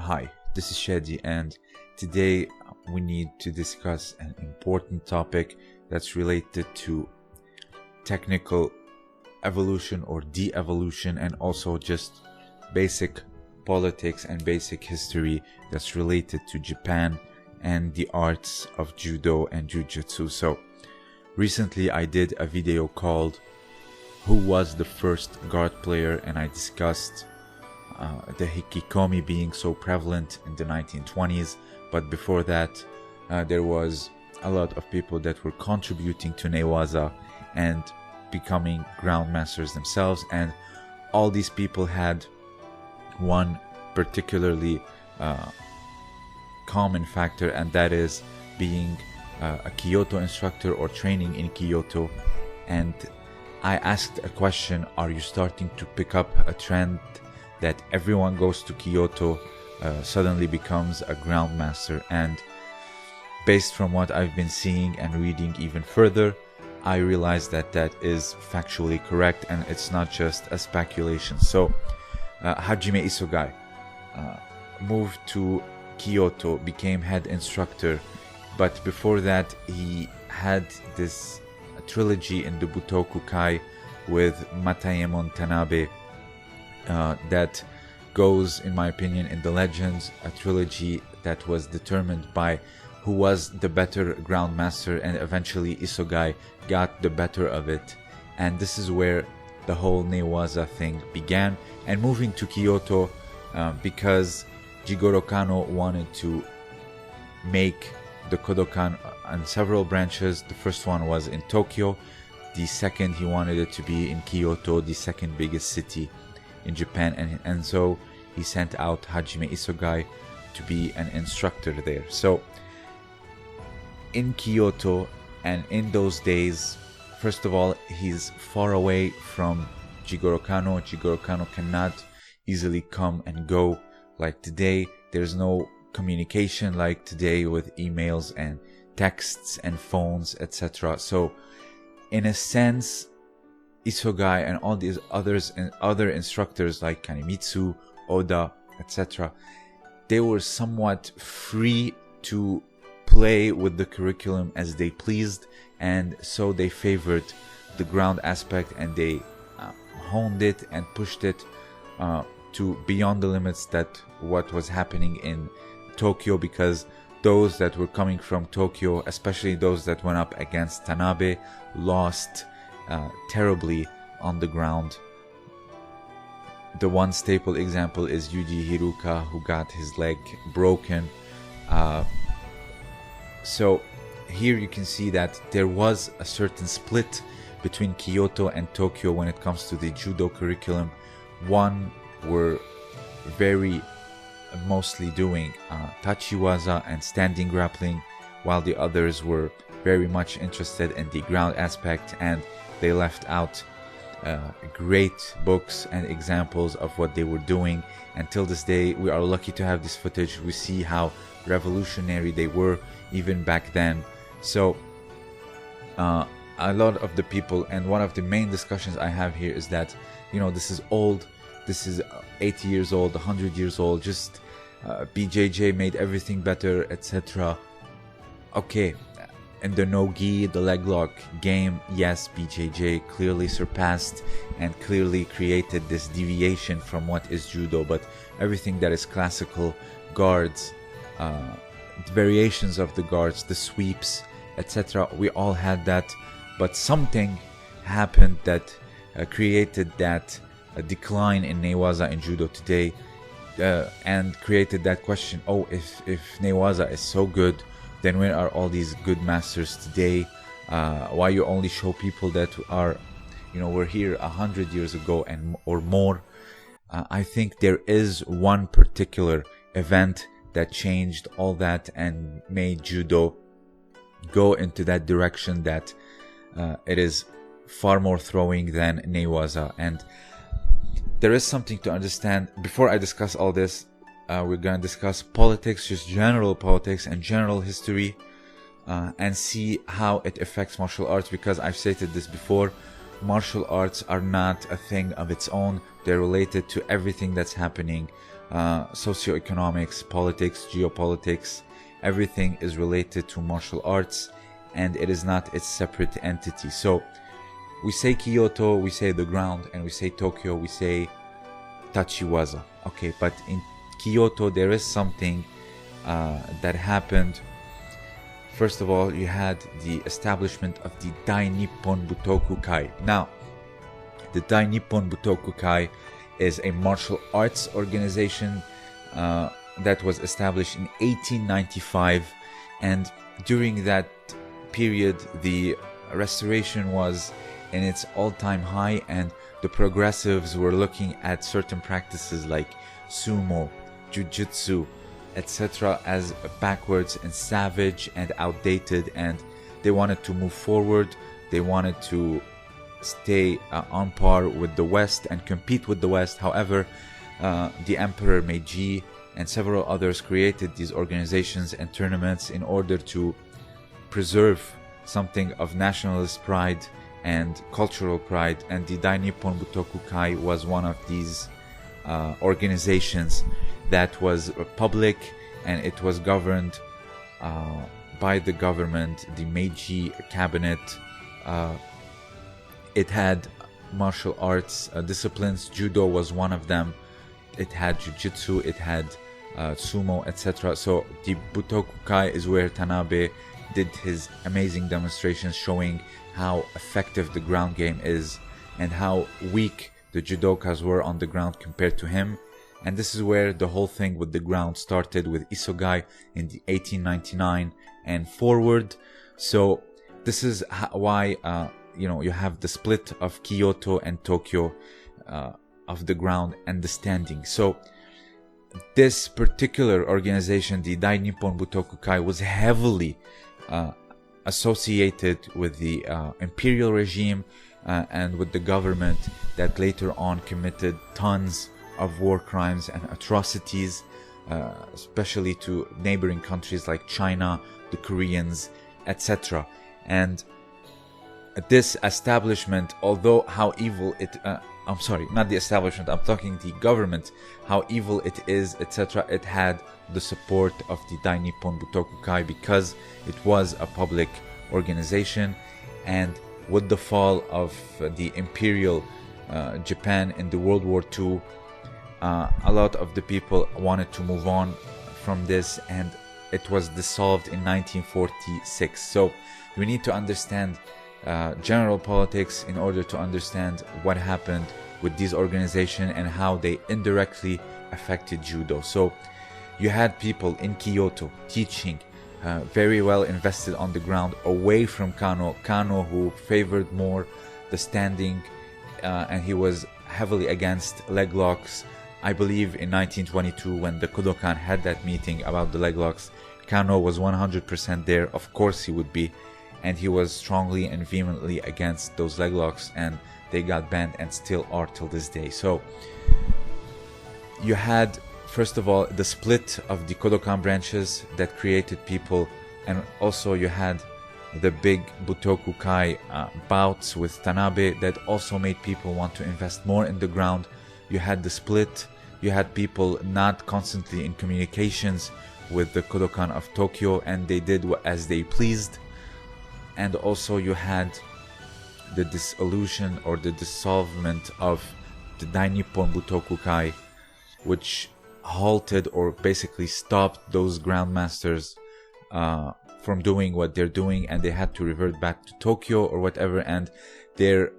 Hi, this is Shadi, and today we need to discuss an important topic that's related to technical evolution or de-evolution, and also just basic politics and basic history that's related to Japan and the arts of judo and jujitsu. So recently I did a video called Who Was the First Guard Player, and I discussed the hikikomi being so prevalent in the 1920s, but before that there was a lot of people that were contributing to Ne Waza and becoming groundmasters themselves, and all these people had one particularly common factor, and that is being a Kyoto instructor or training in Kyoto. And I asked a question: are you starting to pick up a trend that everyone goes to Kyoto suddenly becomes a groundmaster? And based from what I've been seeing and reading even further, I realized that that is factually correct, and it's not just a speculation. So Hajime Isogai moved to Kyoto, became head instructor, but before that he had this trilogy in the Butoku Kai with Matayemon Tanabe that goes, in my opinion, in the legends, a trilogy that was determined by who was the better groundmaster, and eventually Isogai got the better of it. And this is where the whole Ne Waza thing began. And moving to Kyoto because Jigoro Kano wanted to make the Kodokan on several branches. The first one was in Tokyo. The second, he wanted it to be in Kyoto, the second biggest city in Japan, and so he sent out Hajime Isogai to be an instructor there. So in Kyoto, and in those days, first of all, he's far away from Jigoro Kano. Jigoro Kano cannot easily come and go like today. There's no communication like today with emails and texts and phones, etc. So in a sense, Isogai and all these others and other instructors like Kanemitsu, Oda, etc., they were somewhat free to play with the curriculum as they pleased, and so they favored the ground aspect, and they honed it and pushed it to beyond the limits that what was happening in Tokyo, because those that were coming from Tokyo, especially those that went up against Tanabe, lost terribly on the ground. The one staple example is Yuji Hiruka, who got his leg broken. So here you can see that there was a certain split between Kyoto and Tokyo when it comes to the judo curriculum. One were very mostly doing tachiwaza and standing grappling, while the others were very much interested in the ground aspect, and they left out great books and examples of what they were doing. Until this day, we are lucky to have this footage. We see how revolutionary they were even back then. So a lot of the people, and one of the main discussions I have here is that, you know, this is old, this is 80 years old, 100 years old, just BJJ made everything better, etc. Okay, in the no-gi, the leg lock game, yes, BJJ clearly surpassed and clearly created this deviation from what is judo, but everything that is classical, guards, variations of the guards, the sweeps, etc., we all had that, but something happened that created that decline in Ne Waza in judo today, and created that question: oh, if Ne Waza is so good, then where are all these good masters today? Why you only show people that are, you know, were here 100 years ago and or more? I think there is one particular event that changed all that and made judo go into that direction that it is far more throwing than Ne Waza. And there is something to understand. Before I discuss all this, we're going to discuss politics, just general politics and general history, and see how it affects martial arts, because I've stated this before, martial arts are not a thing of its own. They're related to everything that's happening socioeconomics, politics, geopolitics. Everything is related to martial arts, and it is not its separate entity. So we say Kyoto, we say the ground, and we say Tokyo, we say Tachiwaza. Okay, but in Kyoto there is something that happened. First of all, you had the establishment of the Dai Nippon Butoku Kai. Now, the Dai Nippon Butoku Kai is a martial arts organization that was established in 1895, and during that period the restoration was in its all-time high, and the progressives were looking at certain practices like sumo, jujutsu, etc. as backwards and savage and outdated, and they wanted to move forward. They wanted to stay on par with the West and compete with the West. However, the Emperor Meiji and several others created these organizations and tournaments in order to preserve something of nationalist pride and cultural pride, and the Dai Nippon Butoku Kai was one of these organizations that was public, and it was governed by the government, the Meiji cabinet. It had martial arts disciplines. Judo was one of them. It had jujutsu, it had sumo, etc. So the Butoku Kai is where Tanabe did his amazing demonstrations showing how effective the ground game is and how weak the judokas were on the ground compared to him. And this is where the whole thing with the ground started, with Isogai in the 1899 and forward. So this is why you have the split of Kyoto and Tokyo of the ground and the standing. So this particular organization, the Dai Nippon Butoku Kai, was heavily associated with the imperial regime and with the government that later on committed tons of war crimes and atrocities, especially to neighboring countries like China, the Koreans, etc. And this establishment, although how evil it I'm sorry, not the establishment, I'm talking the government, how evil it is, etc. It had the support of the Dai Nippon Butoku Kai because it was a public organization. And with the fall of the imperial Japan in the World War II, a lot of the people wanted to move on from this, and it was dissolved in 1946. So we need to understand general politics in order to understand what happened with these organizations and how they indirectly affected judo. So you had people in Kyoto teaching, very well invested on the ground, away from Kano, who favored more the standing, and he was heavily against leg locks. I believe in 1922, when the Kodokan had that meeting about the leg locks, Kano was 100% there. Of course he would be. And he was strongly and vehemently against those leg locks, and they got banned and still are till this day. So you had, first of all, the split of the Kodokan branches that created people, and also you had the big Butoku Kai bouts with Tanabe that also made people want to invest more in the ground. You had the split, you had people not constantly in communications with the Kodokan of Tokyo, and they did as they pleased. And also you had the dissolution or the dissolvement of the Dai Nippon Butoku Kai, which halted or basically stopped those grandmasters from doing what they're doing, and they had to revert back to Tokyo or whatever, and their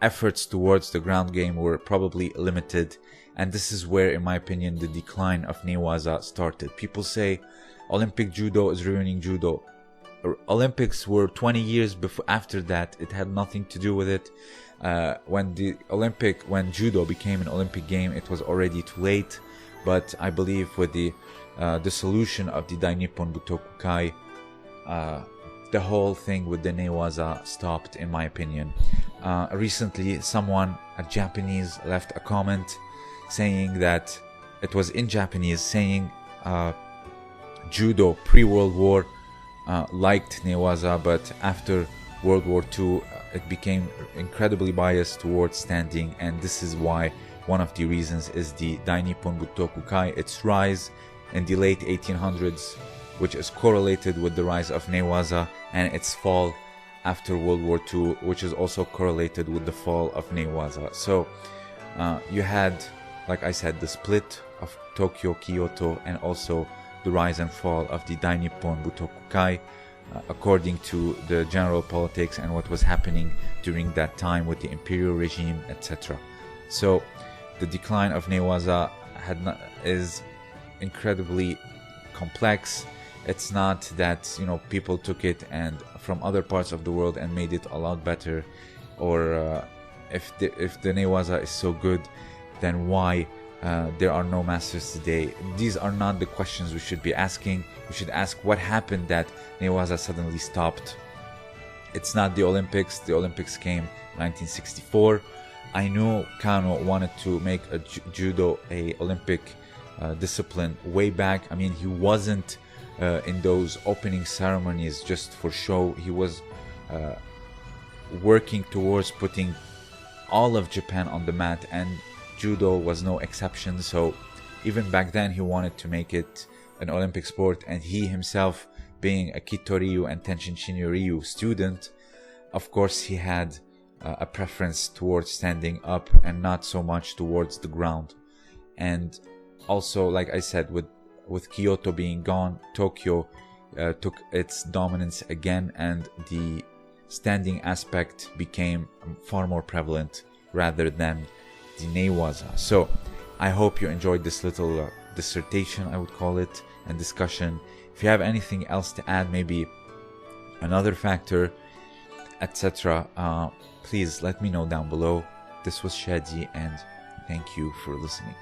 efforts towards the ground game were probably limited. And this is where, in my opinion, the decline of Ne Waza started. People say Olympic judo is ruining judo. Olympics were 20 years after that. It had nothing to do with it. When judo became an Olympic game, it was already too late. But I believe with the dissolution of the Dai Nippon Butoku Kai, the whole thing with the Ne Waza stopped, in my opinion. Recently, a Japanese, left a comment saying that it was in Japanese, saying judo pre-World War liked Ne Waza, but after World War II it became incredibly biased towards standing, and this is why one of the reasons is the Dai Nippon Butoku Kai, its rise in the late 1800s, which is correlated with the rise of Ne Waza, and its fall after World War II, which is also correlated with the fall of Ne Waza. So you had, like I said, the split of Tokyo, Kyoto, and also the rise and fall of the Dai Nippon Butoku Kai, according to the general politics and what was happening during that time with the imperial regime, etc. So the decline of Ne Waza is incredibly complex. It's not that, you know, people took it and from other parts of the world and made it a lot better, or if the Ne Waza is so good, then why there are no masters today? These are not the questions we should be asking. We should ask what happened that Ne Waza suddenly stopped. It's not the Olympics. The Olympics came in 1964. I know Kano wanted to make judo a Olympic discipline way back. I mean, he wasn't in those opening ceremonies just for show. He was working towards putting all of Japan on the mat, and judo was no exception. So even back then he wanted to make it an Olympic sport, and he himself, being a Kitoryu and Tenshin Shinryu student, of course he had a preference towards standing up and not so much towards the ground. And also, like I said, with Kyoto being gone, Tokyo took its dominance again, and the standing aspect became far more prevalent rather than the Ne Waza. So I hope you enjoyed this little dissertation, I would call it, and discussion. If you have anything else to add, maybe another factor, etc., please let me know down below. This was Shadi, and thank you for listening.